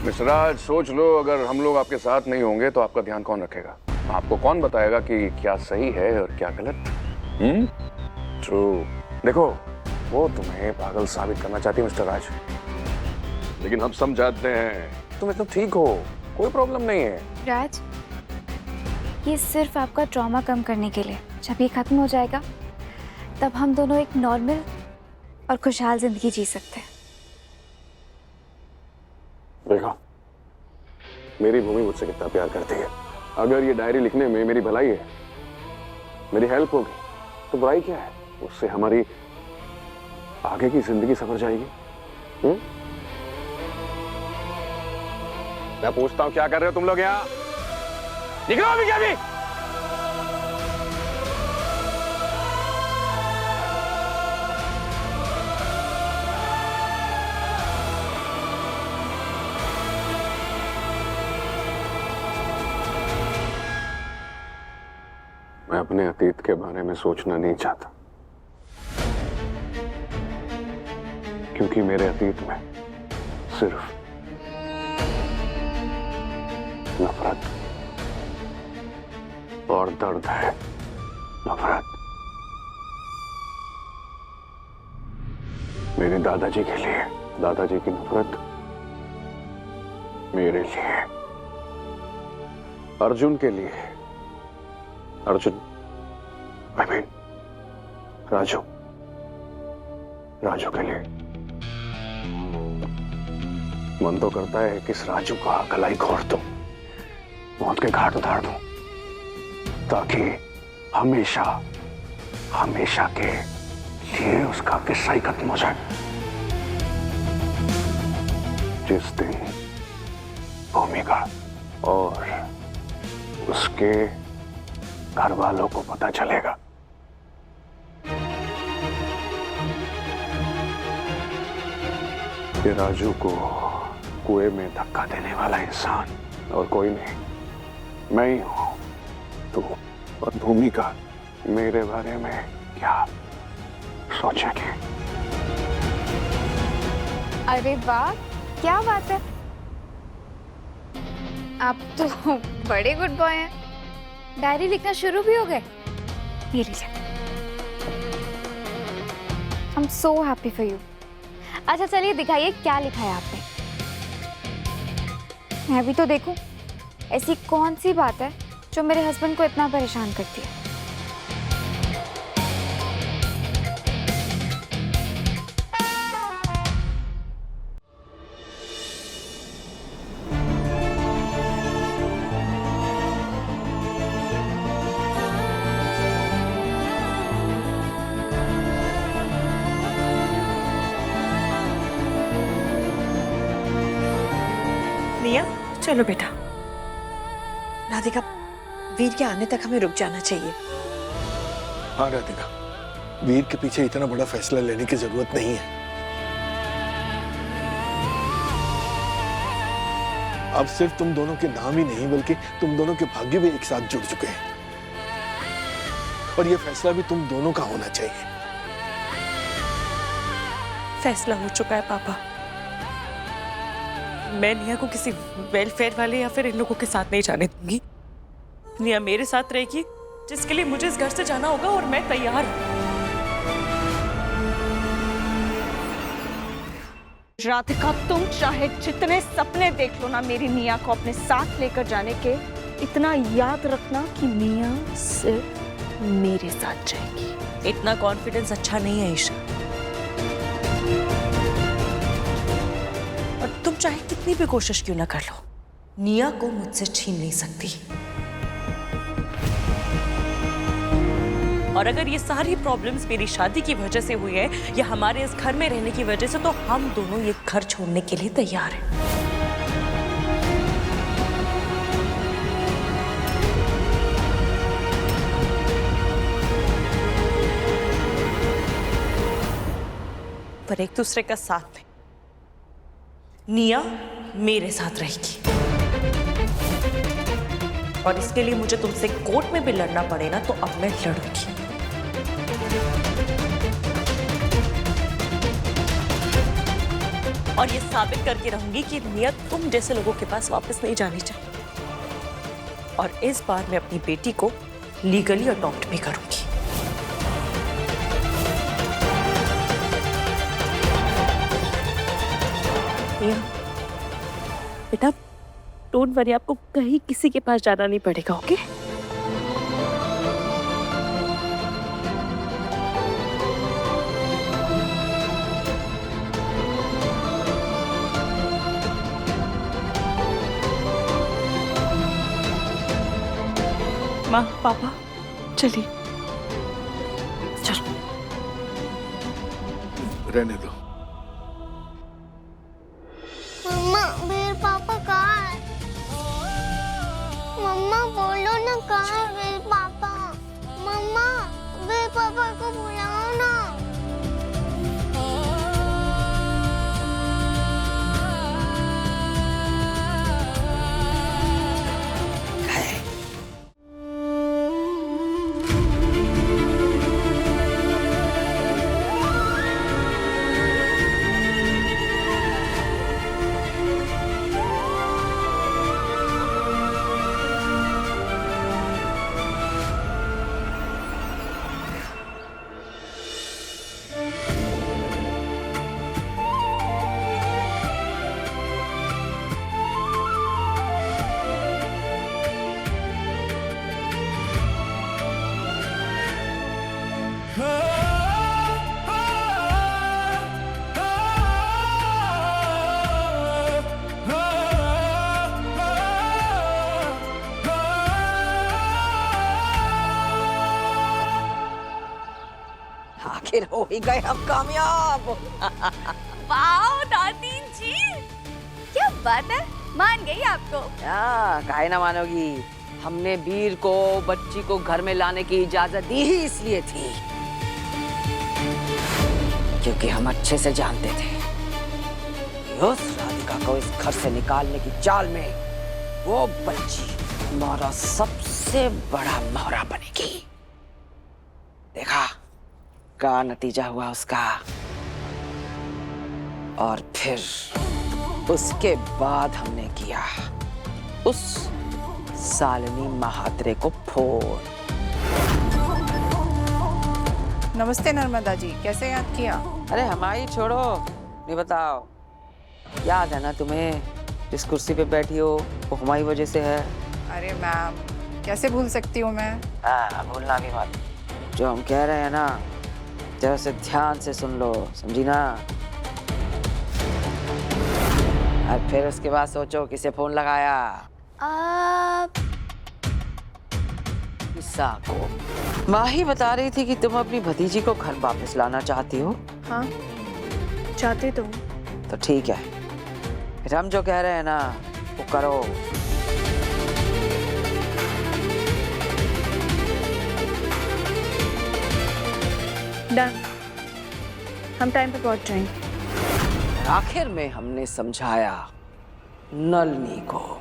Mister राज, सोच लो, अगर हम लोग आपके साथ नहीं होंगे तो आपका ध्यान कौन रखेगा? आपको कौन बताएगा कि क्या सही है और क्या गलत? ट्रू। देखो, वो तुम्हें पागल साबित करना चाहती है मिस्टर राज, लेकिन हम सब जानते हैं तुम एकदम ठीक हो, कोई प्रॉब्लम नहीं है। राज, ये सिर्फ आपका ट्रॉमा कम करने के लिए। जब ये खत्म हो जाएगा तब हम दोनों एक नॉर्मल और खुशहाल जिंदगी जी सकते हैं। देखो, मेरी भूमि मुझसे कितना प्यार करती है। अगर ये डायरी लिखने में मेरी भलाई है, मेरी हेल्प होगी, तो बुराई क्या है? उससे हमारी आगे की जिंदगी संवर जाएगी। मैं पूछता हूं, क्या कर रहे हो तुम लोग यहाँ? निकलो अभी क्या भी। मैं अपने अतीत के बारे में सोचना नहीं चाहता, क्योंकि मेरे अतीत में सिर्फ नफरत और दर्द है। नफरत मेरे दादाजी के लिए, दादाजी की नफरत मेरे लिए, अर्जुन के लिए, अर्जुन आई मीन राजू, राजू के लिए। मन तो करता है कि इस राजू का गलाई घोट दूं, मौत के घाट उतार दूं, ताकि हमेशा हमेशा के लिए उसका किस्सा ही खत्म हो जाए। जिस दिन भूमिका और उसके घर वालों को पता चलेगा कि राजू को कुएं में धक्का देने वाला इंसान और कोई नहीं, मैं ही हूं। तू और भूमिका मेरे बारे में क्या सोचेगी? अरे वाह, क्या बात है, आप तो बड़े गुड बॉय हैं। डायरी लिखना शुरू भी हो गए? ये लीजिए। I am so happy for you. अच्छा चलिए दिखाइए क्या लिखा है आपने। मैं भी तो देखूं, ऐसी कौन सी बात है जो मेरे हस्बैंड को इतना परेशान करती है। निया, चलो बेटा। राधिका, वीर के आने तक हमें रुक जाना चाहिए। हाँ राधिका, वीर के पीछे इतना बड़ा फैसला लेने की जरूरत नहीं है। अब सिर्फ तुम दोनों के नाम ही नहीं बल्कि तुम दोनों के भाग्य भी एक साथ जुड़ चुके हैं, और ये फैसला भी तुम दोनों का होना चाहिए। फैसला हो चुका है पापा। मैं निया को किसी वेलफेयर वाले या फिर इन लोगों के साथ नहीं जाने दूंगी। निया मेरे साथ रहेगी, जिसके लिए मुझे इस घर से जाना होगा, और मैं तैयार हूं। राधिका, तुम चाहे जितने सपने देख लो ना मेरी निया को अपने साथ लेकर जाने के, इतना याद रखना कि निया सिर्फ मेरे साथ जाएगी। इतना कॉन्फिडेंस अच्छा नहीं है ईशा। और तुम चाहे कितनी भी कोशिश क्यों ना कर लो, निया को मुझसे छीन नहीं सकती। और अगर ये सारी प्रॉब्लम्स मेरी शादी की वजह से हुई है या हमारे इस घर में रहने की वजह से, तो हम दोनों ये घर छोड़ने के लिए तैयार हैं। पर एक दूसरे का साथ नहीं। निया मेरे साथ रहेगी, और इसके लिए मुझे तुमसे कोर्ट में भी लड़ना पड़े ना, तो अब मैं लड़ूंगी। और ये साबित करके रहूंगी कि निया तुम जैसे लोगों के पास वापस नहीं जानी चाहिए। और इस बार मैं अपनी बेटी को लीगली अडॉप्ट भी करूंगी। निया बेटा, डोंट वरी, आपको कहीं किसी के पास जाना नहीं पड़ेगा, ओके? माँ, पापा, चलिए। चलो। रहने दो। मम्मा, मेरे पापा कहाँ है? मम्मा बोलो ना, कहाँ है मेरे पापा? मम्मा, मेरे पापा को बुलाओ ना। आखिर हो ही गए हम कामयाब। वाओ दादी जी, क्या बात है, मान गई आपको। काहे ना मानोगी, हमने वीर को बच्ची को घर में लाने की इजाजत दी ही इसलिए थी क्योंकि हम अच्छे से जानते थे कि उस राधिका को इस घर से निकालने की चाल में वो बच्ची हमारा सबसे बड़ा मोहरा बनेगी। देखा का नतीजा हुआ उसका, और फिर उसके बाद हमने किया उस सालिनी महात्रे को फोन। नमस्ते नर्मदा जी, कैसे याद किया? अरे हमारी छोड़ो, नहीं बताओ, याद है ना तुम्हें जिस कुर्सी पे बैठी हो वो हमारी वजह से है। अरे मैम, कैसे भूल सकती हूँ मैं? भूलना भी मत। जो हम कह रहे हैं ना, जरा से ध्यान से सुन लो, समझी ना? और फिर उसके बाद सोचो किसे फोन लगाया। ईसा को। माही बता रही थी कि तुम अपनी भतीजी को घर वापस लाना चाहती हो। हाँ, चाहते तो। तो ठीक है, फिर हम जो कह रहे हैं ना वो करो। डन, हम टाइम पे पहुंच जाएंगे। आखिर में हमने समझाया नलिनी को।